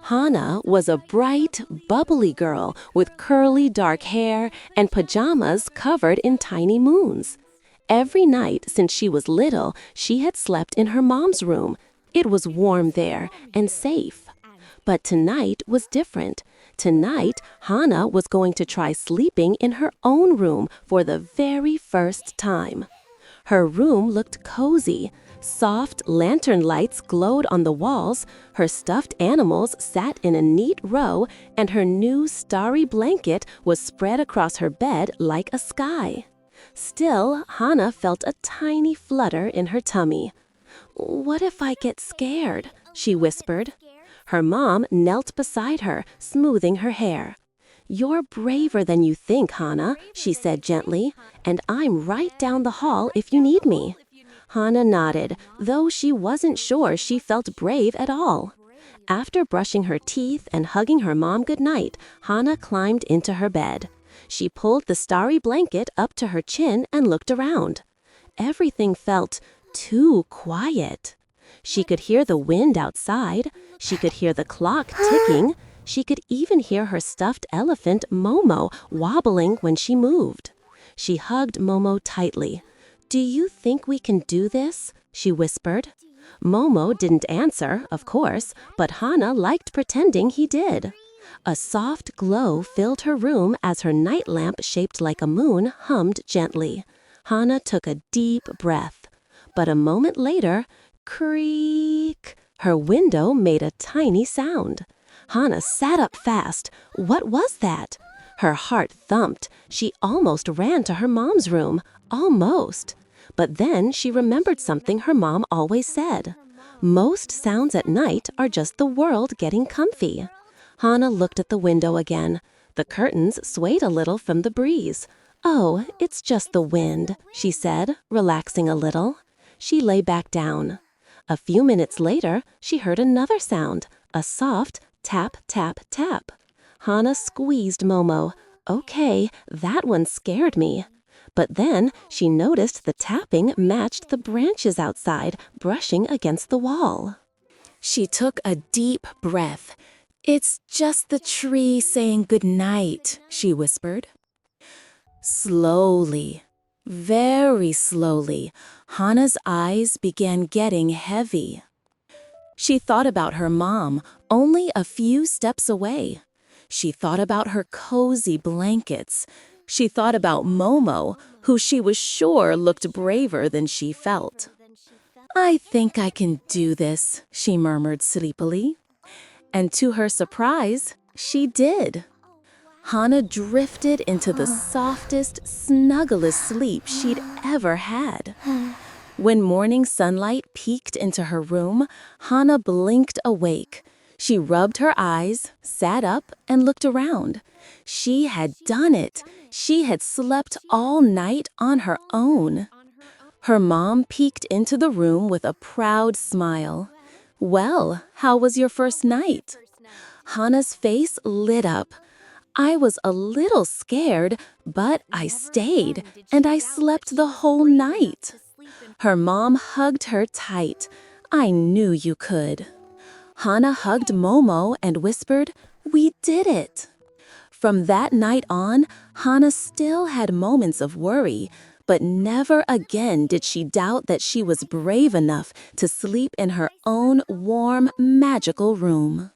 Hana was a bright, bubbly girl with curly dark hair and pajamas covered in tiny moons. Every night since she was little, she had slept in her mom's room. It was warm there and safe. But tonight was different. Tonight, Hana was going to try sleeping in her own room for the very first time. Her room looked cozy. Soft lantern lights glowed on the walls, her stuffed animals sat in a neat row, and her new starry blanket was spread across her bed like a sky. Still, Hana felt a tiny flutter in her tummy. "What if I get scared?" she whispered. Her mom knelt beside her, smoothing her hair. "You're braver than you think, Hana," she said gently, "and I'm right down the hall if you need me." Hana nodded, though she wasn't sure she felt brave at all. After brushing her teeth and hugging her mom goodnight, Hana climbed into her bed. She pulled the starry blanket up to her chin and looked around. Everything felt too quiet. She could hear the wind outside. She could hear the clock ticking. She could even hear her stuffed elephant, Momo, wobbling when she moved. She hugged Momo tightly. "Do you think we can do this?" she whispered. Momo didn't answer, of course, but Hana liked pretending he did. A soft glow filled her room as her night lamp shaped like a moon hummed gently. Hana took a deep breath. But a moment later, creak, her window made a tiny sound. Hana sat up fast. What was that? Her heart thumped. She almost ran to her mom's room. Almost. But then she remembered something her mom always said. Most sounds at night are just the world getting comfy. Hana looked at the window again. The curtains swayed a little from the breeze. "Oh, it's just the wind," she said, relaxing a little. She lay back down. A few minutes later, she heard another sound, a soft tap, tap, tap. Hana squeezed Momo. "Okay, that one scared me." But then she noticed the tapping matched the branches outside, brushing against the wall. She took a deep breath. "It's just the tree saying good night," she whispered. Slowly, very slowly, Hana's eyes began getting heavy. She thought about her mom, only a few steps away. She thought about her cozy blankets. She thought about Momo, who she was sure looked braver than she felt. "I think I can do this," she murmured sleepily. And to her surprise, she did. Hana drifted into the softest, snugglest sleep she'd ever had. When morning sunlight peeked into her room, Hana blinked awake. She rubbed her eyes, sat up, and looked around. She had done it. She had slept all night on her own. Her mom peeked into the room with a proud smile. "Well, how was your first night?" Hana's face lit up. "I was a little scared, but I stayed, and I slept the whole night." Her mom hugged her tight. "I knew you could." Hana hugged Momo and whispered, "We did it." From that night on, Hana still had moments of worry, but never again did she doubt that she was brave enough to sleep in her own warm, magical room.